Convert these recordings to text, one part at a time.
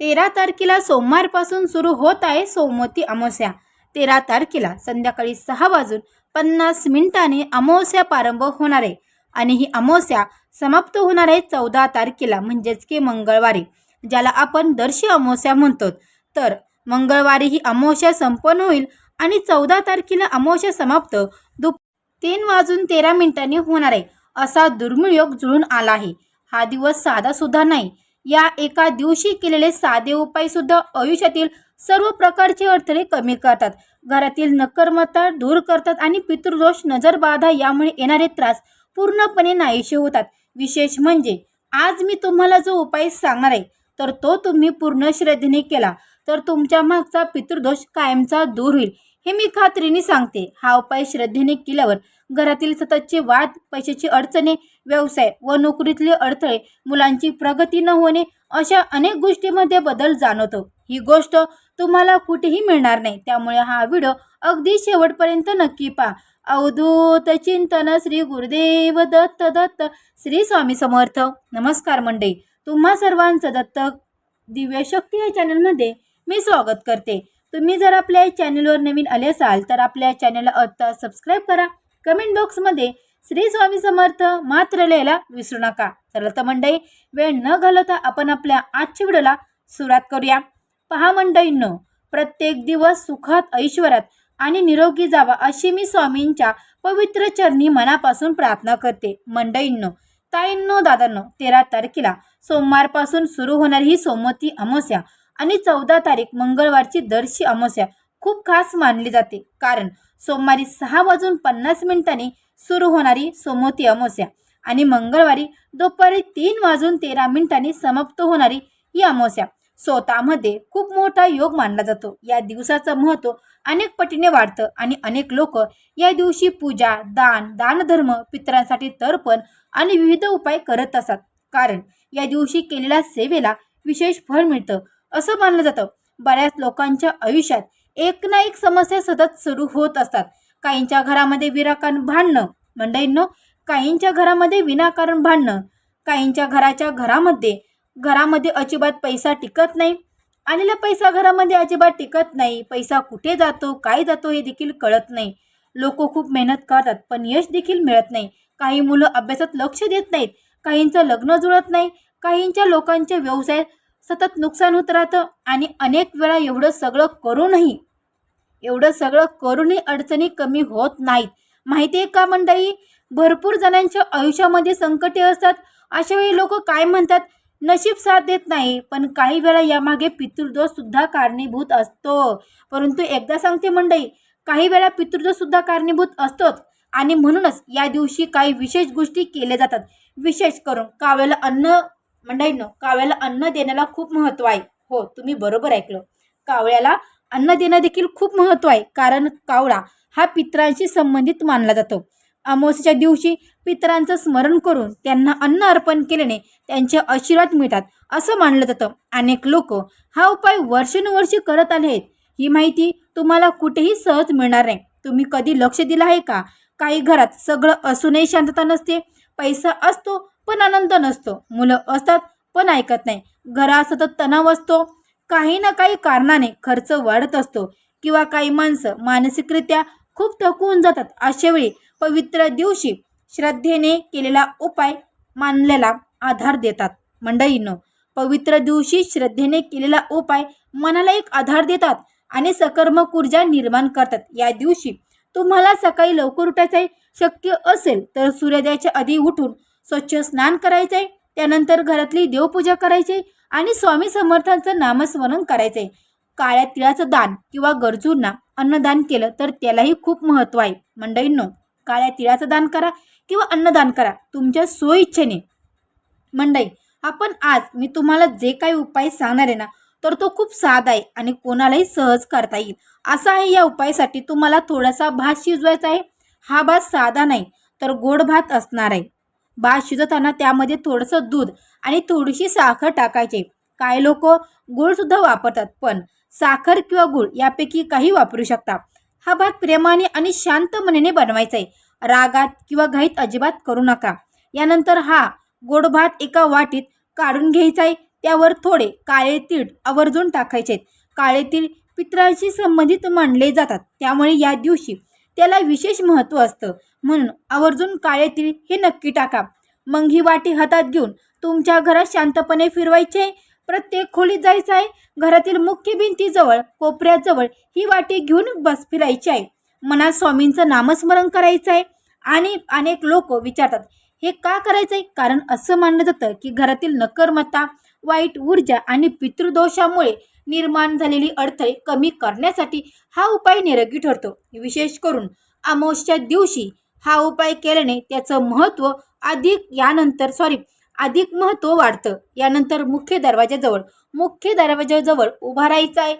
13 तारखेला सोमवारपासून सुरू होत आहे सोमवती अमावस्या। 13 तारखेला संध्याकाळी 6:50 अमावस्या प्रारंभ होणार आहे आणि ही अमावस्या समाप्त होणार आहे 14 तारखेला म्हणजेच की मंगळवारी, ज्याला आपण दर्शी अमावस्या म्हणतो। तर मंगळवारी ही अमावस्या संपन्न होईल आणि 14 तारखेला अमावस्या समाप्त 3:13 होणार आहे, असा दुर्मिळ योग जुळून आला आहे। हा दिवस साधा सुद्धा नाही। या एका दिवशी केलेले साधे उपाय सुद्धा आयुष्यातील सर्व प्रकारचे अडथळे कमी करतात, घरातील नकारात्मकता दूर करतात आणि पितृदोष, नजरबाधा यामुळे येणारे त्रास पूर्णपणे नाहीसे होतात। विशेष म्हणजे आज मी तुम्हाला जो उपाय सांगणार आहे तर तो तुम्ही पूर्ण श्रद्धेने केला तर तुमच्या मागचा पितृदोष कायमचा दूर होईल, हे मी खात्रीने सांगते। हा उपाय श्रद्धेने केल्यावर घरातील सततचे वाद, पैशाची अडचणी, व्यवसाय व नोकरीतले अडथळे, मुलांची प्रगती न होणे अशा अनेक गोष्टींमध्ये बदल जाणवतो। ही गोष्ट तुम्हाला कुठेही मिळणार नाही, त्यामुळे हा व्हिडिओ अगदी शेवटपर्यंत नक्की पहा। अवधूत चिंतन श्री गुरुदेव दत्त दत्त श्री स्वामी समर्थ। नमस्कार मंडळी, तुम्हा सर्वांचं दत्त दिव्य शक्ती या चॅनलमध्ये मी स्वागत करते। तुम्ही जर आपल्या चॅनलवर नवीन आले असाल तर आपल्या चॅनलला आता सबस्क्राईब करा। कमेंट बॉक्समध्ये श्री स्वामी समर्थ मात्र लिहायला विसरू नका। चला तर मंडळी, वेळ न घालवता आपण आपल्या आजच्या व्हिडिओला सुरुवात करूया। पहा मंडळींनो, प्रत्येक दिवस सुखात, ऐश्वर्यात आणि निरोगी जावा अशी मी स्वामींच्या पवित्र चरणी मनापासून प्रार्थना करते। मंडळींनो, ताईंनो, दादांनो, 13 तारखेला सोमवारपासून सुरू होणारी ही सोमवती अमावस्या आणि 14 तारीख मंगळवारची दर्शी अमावस्या खूप खास मानली जाते, कारण सोमवारी 6:50 सुरू होणारी सोमवती अमावस्या आणि मंगळवारी दुपारी 3:13 समाप्त होणारी ही अमावस्या स्वतःमध्ये खूप मोठा योग मानला जातो। या दिवसाचं महत्त्व अनेक पटीने वाढतं आणि अनेक लोक या दिवशी पूजा, दानधर्म, पितरांसाठी तर्पण आणि विविध उपाय करत असतात, कारण या दिवशी केलेल्या सेवेला विशेष फळ मिळतं असं मानलं जातं। बऱ्याच लोकांच्या आयुष्यात एक ना एक समस्या सतत सुरू होत असतात। काहींच्या घरामध्ये विनाकारण भांडणं, मंडळींनो, काहींच्या घरामध्ये विनाकारण भांडणं, काहींच्या घरामध्ये अजिबात पैसा टिकत नाही, आलेला पैसा घरामध्ये अजिबात टिकत नाही, पैसा कुठे जातो, काय जातो हे देखील कळत नाही। लोक खूप मेहनत करतात पण यश देखील मिळत नाही। काही मुलं अभ्यासात लक्ष देत नाहीत, काहींचं लग्न जुळत नाही, काहींच्या लोकांचे व्यवसाय सतत नुकसान होत राहतं आणि अनेक वेळा एवढं सगळं करूनही अडचणी कमी होत नाहीत। माहिती आहे का मंडळी, भरपूर जणांच्या आयुष्यामध्ये संकटे असतात। अशा वेळी लोक काय म्हणतात, नशीब साथ देत नाही, पण काही वेळा यामागे पितृदोष सुद्धा कारणीभूत असतो। परंतु एकदा सांगते मंडळी, काही वेळा पितृदोष सुद्धा कारणीभूत असतोच आणि म्हणूनच या दिवशी काही विशेष गोष्टी केल्या जातात। विशेष करून कावळ्याला अन्न, मंडळींनो, कावळ्याला अन्न देण्याला खूप महत्त्व आहे। हो, तुम्ही बरोबर ऐकलं, कावळ्याला अन्न देणं देखील खूप महत्त्व आहे, कारण कावळा हा पितरांशी संबंधित मानला जातो। अमावस्येच्या दिवशी पितरांचं स्मरण करून त्यांना अन्न अर्पण केल्याने त्यांचे आशीर्वाद मिळतात असं मानलं जातं। अनेक लोक हा उपाय वर्षानुवर्षे करत आले आहेत। ही माहिती तुम्हाला कुठेही सहज मिळणार नाही। तुम्ही कधी लक्ष दिलं आहे का, काही घरात सगळं असूनही शांतता नसते, पैसा असतो पण आनंद नसतो, मुलं असतात पण ऐकत नाही, घरात सतत तणाव असतो, काही ना काही कारणाने खर्च वाढत असतो किंवा काही माणसं मानसिकरित्या खूप थकून जातात। अशा वेळी पवित्र दिवशी श्रद्धेने केलेला उपाय मानलेला आधार देतात। मंडळींनो, पवित्र दिवशी श्रद्धेने केलेला उपाय मनाला एक आधार देतात आणि सकारात्मक ऊर्जा निर्माण करतात। या दिवशी तुम्हाला सकाळी लवकर उठायचे शक्य असेल तर सूर्योदयाच्या आधी उठून स्वच्छ स्नान करायचे, त्यानंतर घरातली देवपूजा करायची आणि स्वामी समर्थांचं नामस्मरण करायचे। काळ्या तिळाचं दान किंवा गरजूंना अन्नदान केलं तर त्यालाही खूप महत्त्व आहे। मंडळींनो, काळ्या तिळाचं दान करा किंवा अन्नदान करा तुमच्या सोयीच्छेने। मंडळी, आपण आज मी तुम्हाला जे काही उपाय सांगणार आहे ना, तर तो खूप साधा आहे आणि कोणालाही सहज करता येईल असा आहे। या उपायासाठी तुम्हाला थोडासा भात शिजवायचा आहे। हा भात साधा नाही तर गोड भात असणार आहे। भात शिजवताना त्यामध्ये थोडंसं दूध आणि थोडीशी साखर टाकायचे। काही लोक गूळ सुद्धा वापरतात, पण साखर किंवा गूळ यापैकी काही वापरू शकता। हा भात प्रेमाने आणि शांत मनाने बनवायचा आहे, रागात किंवा घाईत अजिबात करू नका। यानंतर हा गोड भात एका वाटीत काढून घ्यायचा आहे, त्यावर थोडे काळे तीळ आवर्जून टाकायचे. काळे तीळ पितरांशी संबंधित मानले जातात, त्यामुळे या दिवशी त्याला विशेष महत्त्व असतं. म्हणून आवर्जून काळे तीळ हे नक्की टाका. मग ही वाटी हातात घेऊन तुमच्या घरात शांतपणे फिरवायचे. प्रत्येक खोलीत जायचं आहे. घरातील मुख्य भिंतीजवळ कोपऱ्याजवळ ही वाटी घेऊन बस फिरायची आहे. मनात स्वामींचं नामस्मरण करायचं आहे. आणि अनेक लोक विचारतात, हे का करायचं आहे? कारण असं मानलं जातं की घरातील नकारात्मकता, वाईट ऊर्जा आणि पितृदोषामुळे निर्माण झालेली अडथळे कमी करण्यासाठी हा उपाय निरोगी ठरतो. विशेष करून अमावस्या दिवशी हा उपाय केल्याने त्याचं महत्त्व अधिक महत्त्व वाढतं. यानंतर मुख्य दरवाजाजवळ उभा राहायचं आहे.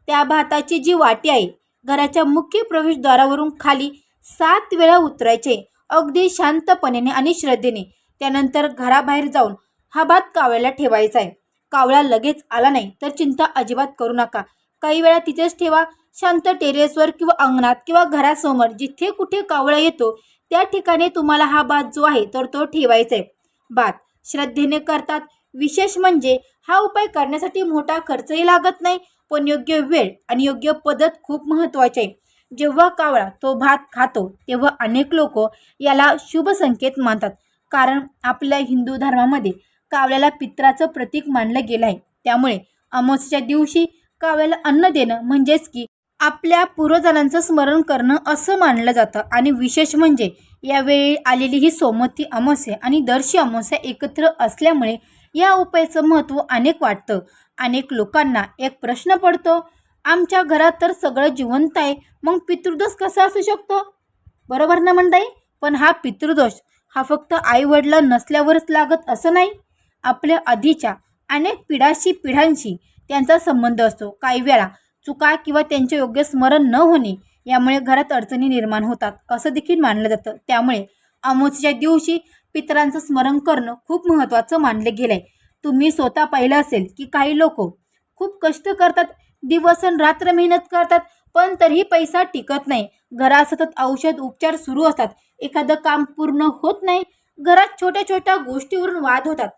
त्या भाताची जी वाटी आहे, घराच्या मुख्य प्रवेशद्वारावरून खाली 7 वेळा उतरायचे, अगदी शांतपणे आणि श्रद्धेने. त्यानंतर घराबाहेर जाऊन हा भात कावळ्याला ठेवायचा आहे. कावळा लगेच आला नाही तर चिंता अजिबात करू नका. काही वेळा तिथेच ठेवा. शांत टेरेसवर किंवा अंगणात किंवा घरासमोर जिथे कुठे कावळा येतो त्या ठिकाणी तुम्हाला हा भात जो आहे तर तो ठेवायचा आहे. भात श्रद्धेने करतात. विशेष म्हणजे हा उपाय करण्यासाठी मोठा खर्चही लागत नाही, पण योग्य वेळ आणि योग्य पद्धत खूप महत्त्वाची आहे. जेव्हा कावळा तो भात खातो तेव्हा अनेक लोक याला शुभ संकेत मानतात, कारण आपल्या हिंदू धर्मामध्ये कावळ्याला पित्राचं प्रतीक मानलं गेलं आहे. त्यामुळे अमावस्येच्या दिवशी कावळ्याला अन्न देणं म्हणजेच की आपल्या पूर्वजांचं स्मरण करणं असं मानलं जातं. आणि विशेष म्हणजे यावेळी आलेली ही सोमवती अमावस्या आणि दर्शी अमावस्या एकत्र असल्यामुळे या उपायाचं महत्त्व अनेक वाटतं. अनेक लोकांना एक प्रश्न पडतो, आमच्या घरात तर सगळं जिवंत आहे, मग पितृदोष कसा असू शकतो? बरोबर ना मंडळी? पण हा पितृदोष हा फक्त आई वडिला नसल्यावरच लागत असं नाही. आपल्या आधीच्या अनेक पिढ्यांशी त्यांचा संबंध असतो. काही वेळा चुका किंवा त्यांचे योग्य स्मरण न होणे यामुळे घरात अडचणी निर्माण होतात असं देखील मानलं जातं. त्यामुळे अमावस्येच्या दिवशी पितरांचं स्मरण करणं खूप महत्त्वाचं मानले गेलंय. तुम्ही स्वतः पाहिलं असेल की काही लोक खूप कष्ट करतात, दिवस रात्र मेहनत करतात, पण तरीही पैसा टिकत नाही. घरात सतत औषध उपचार सुरू असतात, एखादं काम पूर्ण होत नाही. घरात छोट्या छोट्या गोष्टीवरून वाद होतात.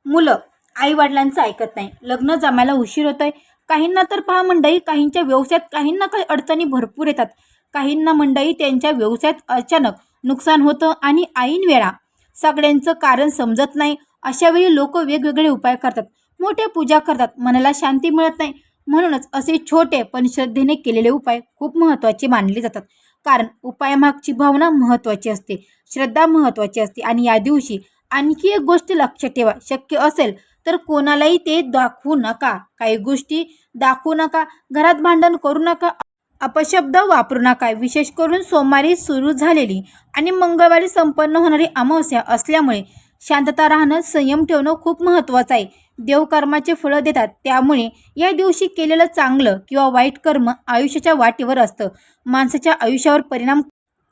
मुलं आई वडिलांचं ऐकत नाही. लग्न जमायला उशीर होतोय. काहींना तर पहा मंडळी, काहींच्या व्यवसायात काहींना काही अडचणी भरपूर येतात. काहींना मंडळी त्यांच्या व्यवसायात अचानक नुकसान होतं आणि ऐन वेळा सगळ्यांचं कारण समजत नाही. अशा वेळी लोक वेगवेगळे उपाय करतात, मोठ्या पूजा करतात, मनाला शांती मिळत नाही. म्हणूनच असे छोटे पण श्रद्धेने केलेले उपाय खूप महत्त्वाचे मानले जातात. कारण उपायामागची भावना महत्त्वाची असते, श्रद्धा महत्त्वाची असते. आणि या दिवशी आणखी एक गोष्ट लक्षात ठेवा, शक्य असेल तर कोणालाही ते दाखवू नका. काही गोष्टी दाखवू नका. घरात भांडण करू नका. अपशब्द वापरू नका. विशेष करून सोमवारी सुरू झालेली आणि मंगळवारी संपन्न होणारी अमावस्या असल्यामुळे शांतता राहणं, संयम ठेवणं खूप महत्त्वाचं आहे. देव कर्माचे फळं देतात, त्यामुळे या दिवशी केलेलं चांगलं किंवा वाईट कर्म आयुष्याच्या वाटेवर असतं, माणसाच्या आयुष्यावर परिणाम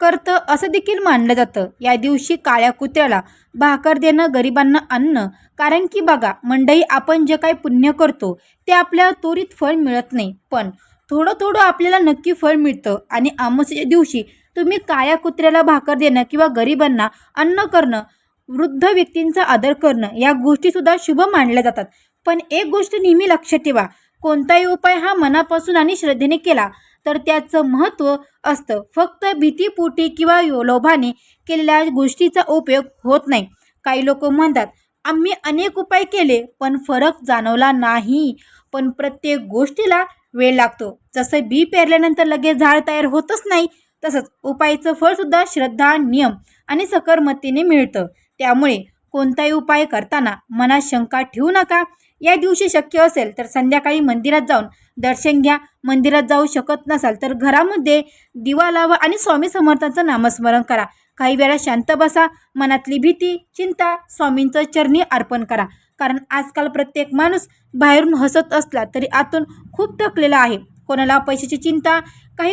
करतं असं देखील मानलं जातं. या दिवशी काळ्या कुत्र्याला भाकर देणं, गरिबांना अन्न. कारण की बघा मंडळी, आपण जे काही पुण्य करतो ते आपल्याला त्वरित फळ मिळत नाही, पण थोडं थोडं आपल्याला नक्की फळ मिळतं. आणि अमावस्येच्या दिवशी तुम्ही काळ्या कुत्र्याला भाकर देणं किंवा गरिबांना अन्न करणं, वृद्ध व्यक्तींचा आदर करणं या गोष्टीसुद्धा शुभ मानल्या जातात. पण एक गोष्ट नेहमी लक्षात ठेवा, कोणताही उपाय हा मनापासून आणि श्रद्धेने केला तर त्याचं महत्त्व असतं. फक्त भीतीपोटी किंवा लोभाने केलेल्या गोष्टीचा उपयोग होत नाही. काही लोक म्हणतात, आम्ही अनेक उपाय केले पण फरक जाणवला नाही. पण प्रत्येक गोष्टीला वेळ लागतो. जसं बी पेरल्यानंतर लगेच झाड तयार होतच नाही, तसंच उपायाचं फळसुद्धा श्रद्धा, नियम आणि सकर्मतेने मिळतं. त्यामुळे कोणताही उपाय करताना मनात शंका ठेवू नका. या दिवशी शक्य असेल तर संध्याकाळी मंदिरात जाऊन दर्शन घ्या. मंदिरात जाऊ शकत नसाल तर घरामध्ये दिवा लावा आणि स्वामी समर्थांचं नामस्मरण करा. काही वेळा शांत बसा. मनातली भीती, चिंता स्वामींचं चरणी अर्पण करा. कारण आजकाल प्रत्येक माणूस बाहेरून हसत असला तरी आतून खूप थकलेला आहे. कोणाला पैशाची चिंता,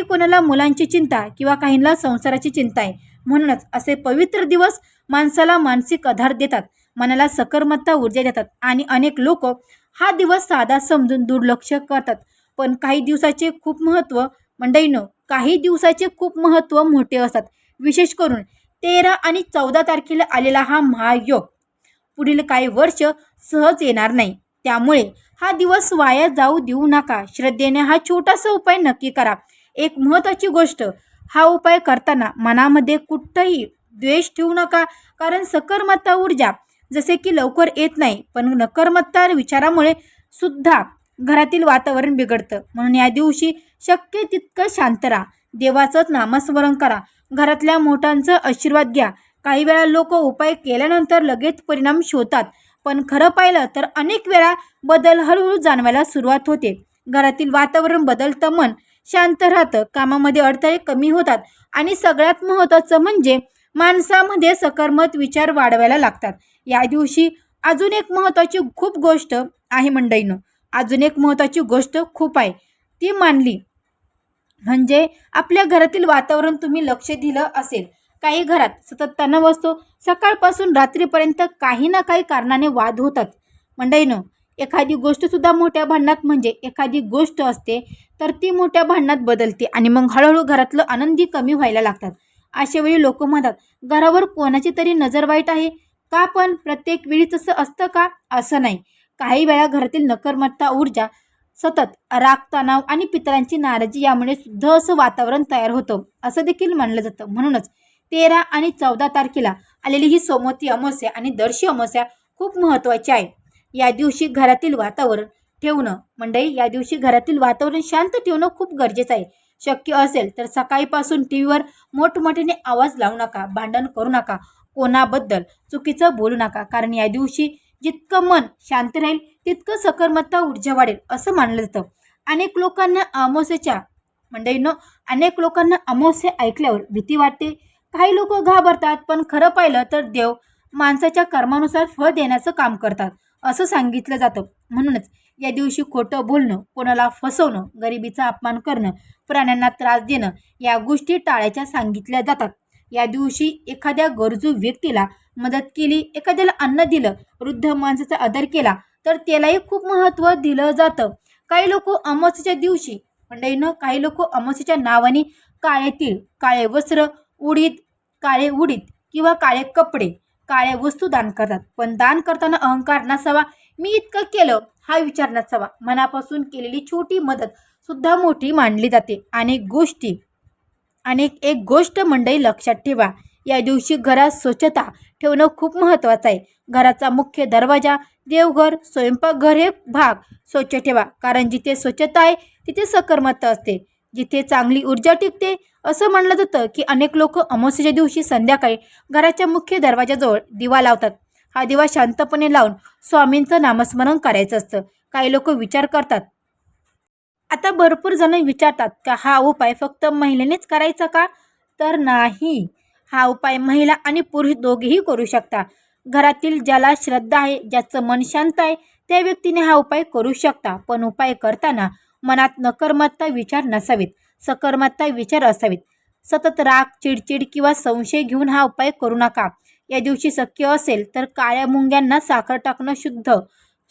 कोणाला मुलांची चिंता किंवा काहींना संसाराची चिंता आहे. म्हणूनच असे पवित्र दिवस माणसाला मानसिक आधार देतात, मनाला सकर्मता ऊर्जा देतात. आणि अनेक लोक हा दिवस साधा समजून दुर्लक्ष करतात. पण काही दिवसाचे खूप महत्त्व मोठे असतात. विशेष करून 13 आणि 14 तारखेला आलेला हा महायोग पुढील काही वर्ष सहज येणार नाही. त्यामुळे हा दिवस वाया जाऊ देऊ नका. श्रद्धेने हा छोटासा उपाय नक्की करा. एक महत्त्वाची गोष्ट, हा उपाय करताना मनामध्ये कुठंही द्वेष ठेवू नका, कारण सकारात्मक ऊर्जा जसे की लवकर येत नाही, पण नकारात्मक विचारामुळे सुद्धा घरातील वातावरण बिघडतं. म्हणून या दिवशी शक्य तितकं शांत राहा, देवाचंच नामस्मरण करा, घरातल्या मोठ्यांचा आशीर्वाद घ्या. काही वेळा लोक उपाय केल्यानंतर लगेच परिणाम शोधतात, पण खरं पाहिलं तर अनेक वेळा बदल हळूहळू जाणवायला सुरुवात होते. घरातील वातावरण बदलतं, मन शांत राहतं, कामामध्ये अडथळे कमी होतात आणि सगळ्यात महत्त्वाचं म्हणजे माणसामध्ये सकारात्मक विचार वाढवायला लागतात. या दिवशी अजून एक महत्त्वाची खूप गोष्ट आहे मंडळींनो, अजून एक महत्त्वाची गोष्ट खूप आहे ती मानली म्हणजे आपल्या घरातील वातावरण तुम्ही लक्ष दिलं असेल. काही घरात सतत तणाव असतो, सकाळपासून रात्रीपर्यंत काही ना काही कारणाने वाद होतात. मंडळींनो, एखादी गोष्टसुद्धा मोठ्या भांडणात म्हणजे एखादी गोष्ट असते तर ती मोठ्या भांडणात बदलते आणि मग हळूहळू घरातलं आनंदी कमी व्हायला लागतात. अशा वेळी लोक म्हणतात, घरावर कोणाची तरी नजर वाईट आहे का? पण प्रत्येक वेळी तसं असतं का? असं नाही. काही वेळा घरातील नकारात्मक ऊर्जा, सतत राग, तणाव आणि पितरांची नाराजी यामुळे सुद्धा असं वातावरण तयार होतं, असं देखील मानलं जातं. म्हणूनच 13 आणि 14 तारखेला आलेली ही सोमवती अमावस्या आणि दर्शी अमावस्या खूप महत्त्वाची आहे. या दिवशी घरातील वातावरण ठेवणं मंडळी, या दिवशी घरातील वातावरण शांत ठेवणं खूप गरजेचं आहे. शक्य असेल तर सकाळीपासून टीव्हीवर मोठमोठ्याने आवाज लावू नका, भांडण करू नका, कोणाबद्दल चुकीचं बोलू नका, कारण या दिवशी जितकं मन शांत राहील तितकं सकारात्मक ऊर्जा वाढेल असं मानलं जातं. अनेक लोकांना अमावस्येच्या मंडळींनो, अनेक लोकांना अमावस्या ऐकल्यावर भीती वाटते. काही लोक घाबरतात, पण खरं पाहिलं तर देव माणसाच्या कर्मानुसार फळ देण्याचं काम करतात असं सांगितलं जातं. म्हणूनच या दिवशी खोटं बोलणं, कोणाला फसवणं, गरिबीचा अपमान करणं, प्राण्यांना त्रास देणं या गोष्टी टाळायच्या सांगितल्या जातात. या दिवशी एखाद्या गरजू व्यक्तीला मदत केली, एखाद्याला अन्न दिलं, वृद्ध माणसाचा आदर केला तर त्यालाही खूप महत्त्व दिलं जातं. काही लोक अमावस्येच्या दिवशी मंडळीनं, काही लोक अमावस्येच्या नावाने काळे तीळ, काळे वस्त्र, काळे उडीद किंवा काळे कपडे, काळ्या वस्तू दान करतात. पण दान करताना अहंकार नसावा, मी इतकं केलं हा विचार नसावा. मनापासून केलेली छोटी मदत सुद्धा मोठी मानली जाते. एक गोष्ट मंडळी लक्षात ठेवा, या दिवशी घरात स्वच्छता ठेवणं खूप महत्त्वाचं आहे. घराचा मुख्य दरवाजा, देवघर, स्वयंपाकघर हे भाग स्वच्छ ठेवा, कारण जिथे स्वच्छता आहे तिथे सकारात्मकता असते, जिथे चांगली ऊर्जा टिकते. असं म्हणलं जातं की अनेक लोक अमावस्येच्या दिवशी संध्याकाळी घराच्या मुख्य दरवाजाजवळ दिवा लावतात. हा दिवा शांतपणे लावून स्वामींचं नामस्मरण करायचं असतं. काही लोक विचार करतात, आता भरपूर जण विचारतात का हा उपाय फक्त महिलेनेच करायचा का? तर नाही, हा उपाय महिला आणि पुरुष दोघेही करू शकता. घरातील ज्याला श्रद्धा आहे, ज्याचं मन शांत आहे, त्या व्यक्तीने हा उपाय करू शकता. पण उपाय करताना मनात नकारात्मक विचार नसावेत, सकारात्मक विचार असावेत. सतत राग, चिडचिड किंवा संशय घेऊन हा उपाय करू नका. या दिवशी शक्य असेल तर काळ्या मुंग्यांना साखर टाकणं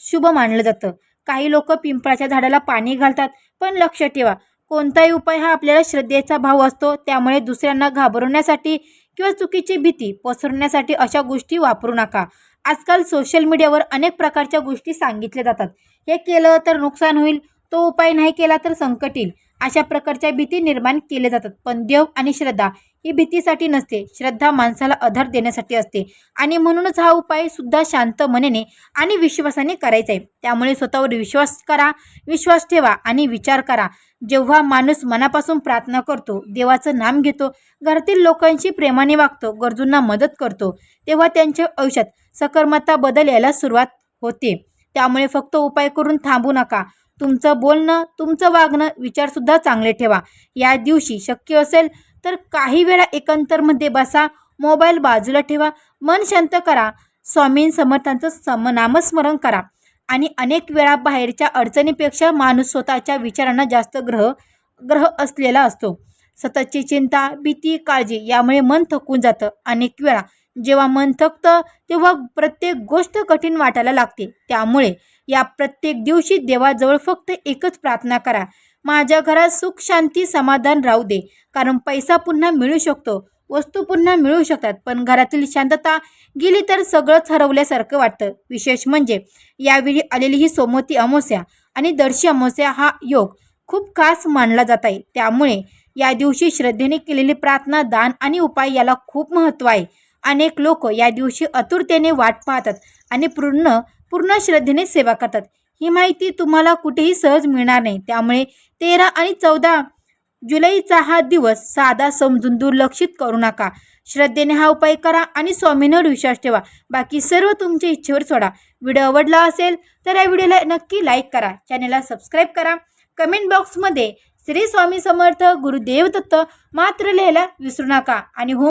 शुभ मानलं जातं. काही लोक पिंपळाच्या झाडाला पाणी घालतात, पण लक्ष ठेवा, कोणताही उपाय हा आपल्याला श्रद्धेचा भाव असतो, त्यामुळे दुसऱ्यांना घाबरवण्यासाठी किंवा चुकीची भीती पसरवण्यासाठी अशा गोष्टी वापरू नका. आजकाल सोशल मीडियावर अनेक प्रकारच्या गोष्टी सांगितल्या जातात. हे केलं तर नुकसान होईल, तो उपाय नाही केला तर संकट येईल, अशा प्रकारच्या भीती निर्माण केल्या जातात. पण देव आणि श्रद्धा ही भीतीसाठी नसते, श्रद्धा माणसाला आधार देण्यासाठी असते. आणि म्हणूनच हा उपाय सुद्धा शांत मनाने आणि विश्वासाने करायचा आहे. त्यामुळे स्वतःवर विश्वास करा, विश्वास ठेवा आणि विचार करा. जेव्हा माणूस मनापासून प्रार्थना करतो, देवाचं नाम घेतो, घरातील लोकांशी प्रेमाने वागतो, गरजूंना मदत करतो, तेव्हा त्यांच्या आयुष्यात सकारात्मक बदल यायला सुरुवात होते. त्यामुळे फक्त उपाय करून थांबू नका. तुमचं बोलणं, तुमचं वागणं, विचारसुद्धा चांगले ठेवा. या दिवशी शक्य असेल तर काही वेळा एकांतरमध्ये बसा, मोबाईल बाजूला ठेवा, मन शांत करा, स्वामी समर्थांचं नामस्मरण करा. आणि अनेक वेळा बाहेरच्या अडचणीपेक्षा माणूस स्वतःच्या विचारांना जास्त ग्रह असलेला असतो. सततची चिंता, भीती, काळजी यामुळे मन थकून जातं. अनेक वेळा जेव्हा मन थकतं तेव्हा प्रत्येक गोष्ट कठीण वाटायला लागते. त्यामुळे या प्रत्येक दिवशी देवाजवळ फक्त एकच प्रार्थना करा, माझ्या घरात सुख, शांती, समाधान राहू दे. कारण पैसा पुन्हा मिळू शकतो, वस्तू पुन्हा मिळू शकतात, पण घरातील शांतता गेली तर सगळंच हरवल्यासारखं वाटतं. विशेष म्हणजे यावेळी आलेली ही सोमवती अमावस्या आणि दर्शी अमावस्या हा योग खूप खास मानला जात आहे. त्यामुळे या दिवशी श्रद्धेने केलेली प्रार्थना, दान आणि उपाय याला खूप महत्त्व आहे. अनेक लोक या दिवशी आतुरतेने वाट पाहतात आणि पूर्ण पूर्ण श्रद्धेने सेवा करतात. ही माहिती तुम्हाला कुठेही सहज मिळणार नाही. त्यामुळे 13 आणि 14 जुलैचा हा दिवस साधा समजून दुर्लक्षित करू नका. श्रद्धेने हा उपाय करा आणि स्वामींवर विश्वास ठेवा. बाकी सर्व तुमच्या इच्छेवर सोडा. व्हिडिओ आवडला असेल तर या व्हिडिओला नक्की लाईक करा, चॅनलला सबस्क्राईब करा. कमेंट बॉक्समध्ये श्री स्वामी समर्थ गुरुदेव दत्त मात्र लिहायला विसरू नका आणि हो